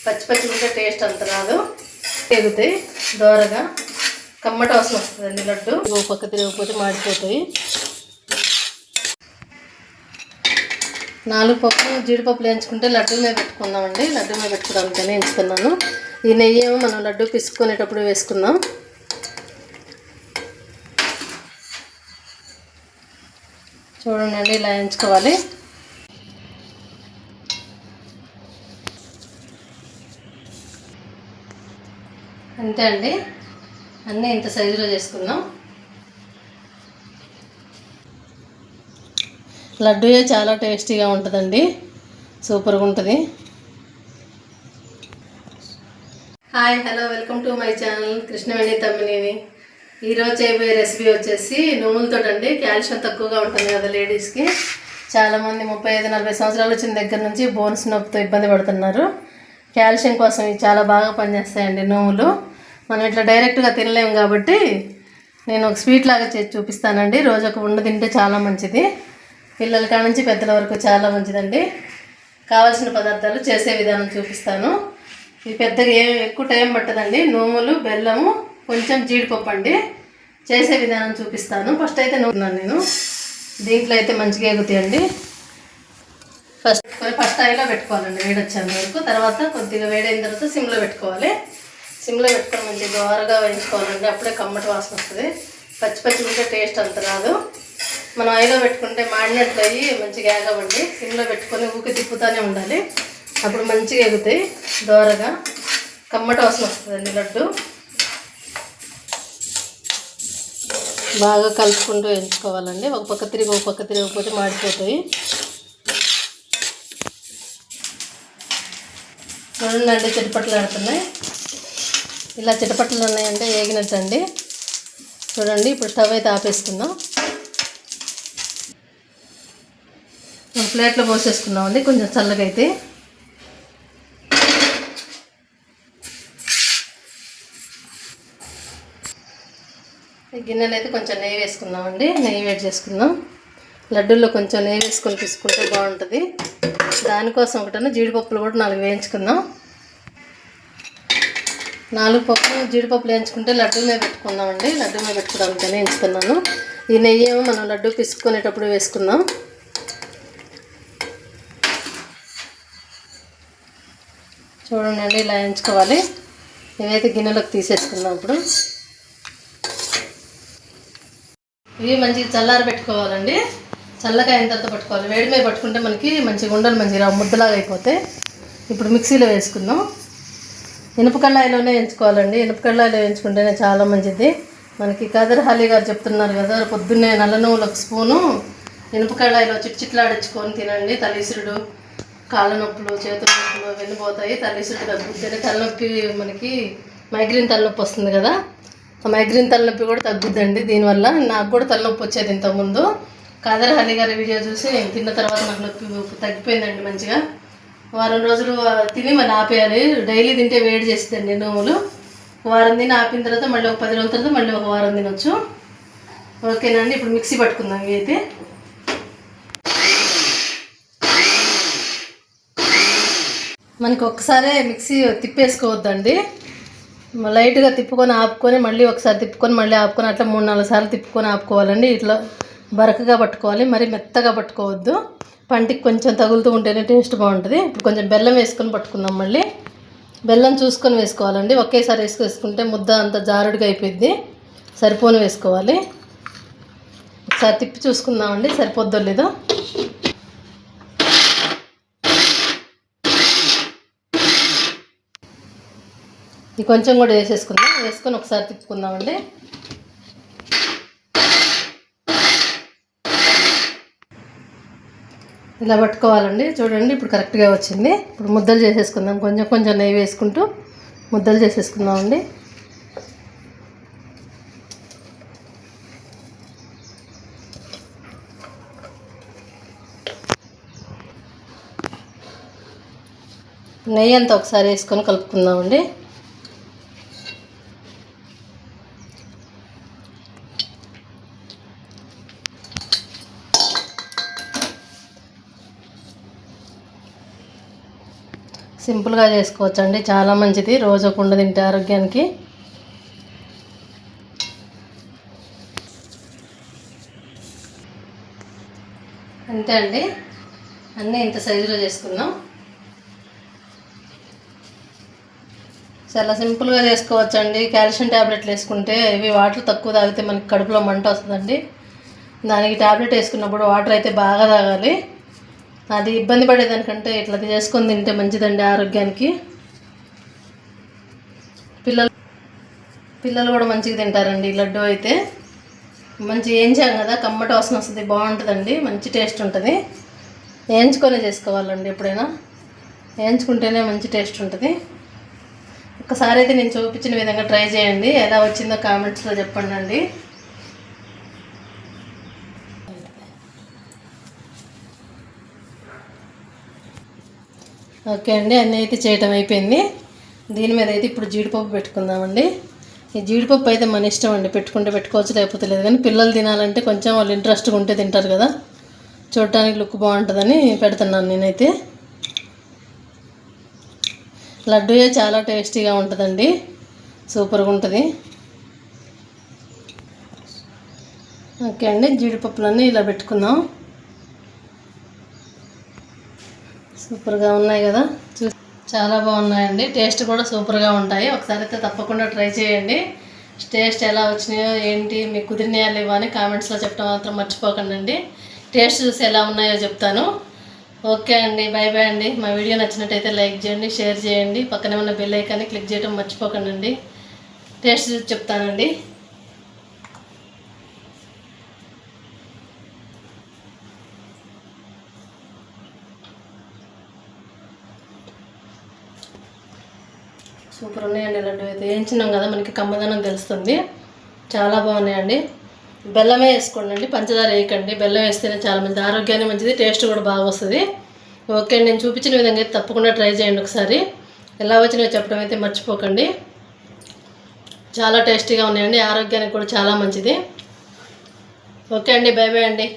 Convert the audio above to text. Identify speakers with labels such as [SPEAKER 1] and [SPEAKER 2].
[SPEAKER 1] పచ్చి పచ్చి ఉంటే టేస్ట్ అంత రాదు. ఎగుతాయి దోరగా, కమ్మట వాసన వస్తుందండి లడ్డు. ఓ పక్క తిరగకపోతే మాడిపోతాయి. 4 పప్పు జీడిపప్పులు వేయించుకుంటే లడ్డు మీద పెట్టుకుందామండి. లడ్డు మీద పెట్టుకోవడానికని ఎంచుకున్నాను. ఈ నెయ్యి ఏమో మనం లడ్డు పిసుకునేటప్పుడు వేసుకుందాం. చూడండి ఇలా ఎంచుకోవాలి. అంతే అండి, అన్నీ ఇంత సైజులో చేసుకుందాం. లడ్డు చాలా టేస్టీగా ఉంటుందండి, సూపర్గా ఉంటుంది. Hi, hello, welcome to my channel Krishnaveni Tammineni. ఈరోజు చేయబోయే రెసిపీ వచ్చేసి నువ్వులతో అండి. కాల్షియం తక్కువగా ఉంటుంది కదా లేడీస్కి. చాలామంది 35-40 సంవత్సరాలు వచ్చిన దగ్గర నుంచి బోన్స్ నొప్పితో ఇబ్బంది పడుతున్నారు. కాల్షియం కోసం ఇవి చాలా బాగా పనిచేస్తాయండి నువ్వులు. మనం ఇట్లా డైరెక్ట్గా తినలేము కాబట్టి నేను ఒక స్వీట్ లాగా చేసి చూపిస్తానండి. రోజు ఒక ఉండ తింటే చాలా మంచిది. పిల్లల కాడ నుంచి పెద్దల వరకు చాలా మంచిదండి. కావాల్సిన పదార్థాలు చేసే విధానం చూపిస్తాను. ఇది పెద్దగా ఎక్కువ టైం పట్టదండి. నువ్వులు, బెల్లము, కొంచెం జీడిపప్పు అండి. చేసే విధానం చూపిస్తాను. ఫస్ట్ అయితే నేను దీంట్లో అయితే మంచిగా ఎగుతాయండి. ఫస్ట్ ఆయిల్లో పెట్టుకోవాలండి వేడి వచ్చేంత వరకు. తర్వాత కొద్దిగా వేడైన తర్వాత సిమ్లో పెట్టుకోవాలి. సిమ్లో పెట్టుకొని మంచిగా దోరగా వేయించుకోవాలండి. అప్పుడే కమ్మటి వాసన వస్తుంది. పచ్చి పచ్చి ఉంటే టేస్ట్ అంత రాదు. మనం ఆయిల్లో పెట్టుకుంటే మాడినట్లు అయ్యి మంచిగా ఏగవండి. సిమ్లో పెట్టుకొని ఊకి తిప్పుతూనే ఉండాలి. అప్పుడు మంచిగా ఎగుతాయి దోరగా, కమ్మటి వాసన వస్తుందండి లడ్డు. బాగా కలుపుకుంటూ వేయించుకోవాలండి. ఒక పక్క తిరగకపోతే మాడిపోతాయి. చూడండి చిటపట్లు ఆడుతున్నాయి. ఇలా చిటపట్లు ఉన్నాయంటే వేగినట్టండి. చూడండి, ఇప్పుడు స్టవ్ అయితే ఆపేసుకుందాం. ప్లేట్లో పోసేసుకున్నామండి కొంచెం చల్లగా అయితే. గిన్నెలు అయితే కొంచెం నెయ్యి వేసుకుందామండి. నెయ్యి వేడి చేసుకుందాం. లడ్డూల్లో కొంచెం నెయ్యి వేసుకొని తీసుకుంటే బాగుంటుంది. దానికోసం ఒకటన్నా జీడిపప్పులు కూడా 4 వేయించుకుందాం. 4 పప్పు జీడిపప్పులు వేయించుకుంటే లడ్డు మీద పెట్టుకుందామండి. లడ్డు మీద పెట్టుకోవడానికని వేయించుకున్నాను. ఈ నెయ్యి ఏమో మనం లడ్డు పిసుకునేటప్పుడు వేసుకుందాం. చూడండి ఇలా వేయించుకోవాలి. ఇవైతే గిన్నెలోకి తీసేసుకుందాం. ఇప్పుడు ఇవి మంచిగా చల్లారి పెట్టుకోవాలండి. చల్లగా అయిన తర్వాత పట్టుకోవాలి. వేడి మీద పట్టుకుంటే మనకి మంచిగా ఉండలు మంచిగా ముద్దలాగా అయిపోతాయి. ఇప్పుడు మిక్సీలో వేసుకుందాం. ఇనుప కళాయిలోనే వేయించుకోవాలండి. ఇనుప కళాయిలో వేయించుకుంటేనే చాలా మంచిది. మనకి కాదర్ హాలి గారు చెప్తున్నారు కదా, పొద్దున్నే నల్ల నువ్వులు 1 స్పూను ఇనుప కళాయిలో చిట్చిట్లాడించుకొని తినండి. తలఇసురుడు, కాళ్ళ నొప్పులు, చేతుల నొప్పులు వెళ్ళిపోతాయి. తలఇసురుడు తగ్గుద్ది. తలనొప్పి మనకి మైగ్రేన్ తలనొప్పి వస్తుంది కదా, ఆ మైగ్రేన్ తలనొప్పి కూడా తగ్గుద్దండి దీనివల్ల. నాకు కూడా తలనొప్పి వచ్చేది ఇంతకుముందు. కాదర్ హాలి గారి వీడియో చూసి నేను తిన్న తర్వాత నాకు నొప్పి తగ్గిపోయిందండి మంచిగా. వారం రోజులు తిని మళ్ళీ ఆపేయాలి. డైలీ తింటే వేడి చేస్తుందండి నువ్వులు. వారం తిని ఆపిన తర్వాత మళ్ళీ ఒక 10 రోజుల తర్వాత మళ్ళీ ఒక వారం తినొచ్చు. ఓకేనండి, ఇప్పుడు మిక్సీ పట్టుకుందాం. ఇవి అయితే మనకి ఒక్కసారే మిక్సీ తిప్పేసుకోవద్దండి. లైట్గా తిప్పుకొని ఆపుకొని మళ్ళీ ఒకసారి తిప్పుకొని మళ్ళీ ఆపుకొని అట్లా 3-4 సార్లు తిప్పుకొని ఆపుకోవాలండి. ఇట్లా బరకగా పట్టుకోవాలి, మరి మెత్తగా పట్టుకోవద్దు. పంటికి కొంచెం తగులుతూ ఉంటేనే టేస్ట్ బాగుంటుంది. ఇప్పుడు కొంచెం బెల్లం వేసుకొని పట్టుకుందాం. మళ్ళీ బెల్లం చూసుకొని వేసుకోవాలండి. ఒకేసారి వేసుకుంటే ముద్ద అంత జారుడుగా అయిపోయింది. సరిపోని వేసుకోవాలి. ఒకసారి తిప్పి చూసుకుందామండి సరిపోద్దో లేదో. ఇది కొంచెం కూడా వేసేసుకుందాం. వేసుకొని ఒకసారి తిప్పుకుందామండి. ఇలా పట్టుకోవాలండి. చూడండి ఇప్పుడు కరెక్ట్గా వచ్చింది. ఇప్పుడు ముద్దలు చేసేసుకుందాం. కొంచెం కొంచెం నెయ్యి వేసుకుంటూ ముద్దలు చేసేసుకుందామండి. నెయ్యి అంతా ఒకసారి వేసుకొని కలుపుకుందామండి. సింపుల్గా చేసుకోవచ్చు అండి, చాలా మంచిది. రోజు ఒక ఉండ తింటే ఆరోగ్యానికి. అంతే అండి, అన్నీ ఇంత సైజులో చేసుకున్నాం. చాలా సింపుల్గా చేసుకోవచ్చు అండి. కాల్షియం ట్యాబ్లెట్లు వేసుకుంటే ఇవి వాటర్ తక్కువ తాగితే మనకి కడుపులో మంట వస్తుందండి. దానికి ట్యాబ్లెట్ వేసుకున్నప్పుడు వాటర్ అయితే బాగా తాగాలి. అది ఇబ్బంది పడేదానికంటే ఇట్లా చేసుకొని తింటే మంచిదండి ఆరోగ్యానికి. పిల్లలు కూడా మంచిగా తింటారండి. లడ్డు అయితే మంచి వేయించాం కదా, కమ్మటి వాసన వస్తుంది, బాగుంటుందండి, మంచి టేస్ట్ ఉంటుంది. వేయించుకొని చేసుకోవాలండి, ఎప్పుడైనా వేయించుకుంటేనే మంచి టేస్ట్ ఉంటుంది. ఒకసారి అయితే నేను చూపించిన విధంగా ట్రై చేయండి, ఎలా వచ్చిందో కామెంట్స్లో చెప్పండి అండి. ఓకే అండి, అన్నీ అయితే చేయటం అయిపోయింది. దీని మీద అయితే ఇప్పుడు జీడిపప్పు పెట్టుకుందామండి. ఈ జీడిపప్పు అయితే మన ఇష్టం అండి, పెట్టుకుంటే పెట్టుకోవచ్చు, లేకపోతే లేదు. కానీ పిల్లలు తినాలంటే కొంచెం వాళ్ళు ఇంట్రెస్ట్గా ఉంటే తింటారు కదా, చూడటానికి లుక్ బాగుంటుందని పెడుతున్నాను నేనైతే. లడ్డూ చాలా టేస్టీగా ఉంటుందండి, సూపర్గా ఉంటుంది. ఓకే అండి, జీడిపప్పులన్నీ ఇలా పెట్టుకుందాం. సూపర్గా ఉన్నాయి కదా, చాలా బాగున్నాయండి, టేస్ట్ కూడా సూపర్గా ఉంటాయి. ఒకసారి అయితే తప్పకుండా ట్రై చేయండి. టేస్ట్ ఎలా వచ్చినాయో ఏంటి, మీకు కుదిరినాయా లేవా అని కామెంట్స్లో చెప్పడం మాత్రం మర్చిపోకండి. టేస్ట్ చూసి ఎలా ఉన్నాయో చెప్తాను. ఓకే అండి, బై బై అండి. మా వీడియో నచ్చినట్టయితే లైక్ చేయండి, షేర్ చేయండి, పక్కనే ఉన్న బెల్ ఐకాన్ని క్లిక్ చేయడం మర్చిపోకండి. టేస్ట్ చూసి చెప్తానండి. సూపర్ ఉన్నాయండి లడ్డు అయితే. వేయించినాం కదా, మనకి కమ్మదనం తెలుస్తుంది. చాలా బాగున్నాయండి. బెల్లమే వేసుకోండి అండి, పంచదార వేయకండి. బెల్లం వేస్తేనే చాలా మంచిది, ఆరోగ్యానికి మంచిది, టేస్ట్ కూడా బాగా వస్తుంది. ఓకే అండి, నేను చూపించిన విధంగా అయితే తప్పకుండా ట్రై చేయండి. ఒకసారి ఎలా వచ్చినాయో చెప్పడం అయితే మర్చిపోకండి. చాలా టేస్టీగా ఉన్నాయండి, ఆరోగ్యానికి కూడా చాలా మంచిది. ఓకే అండి, బై బై అండి.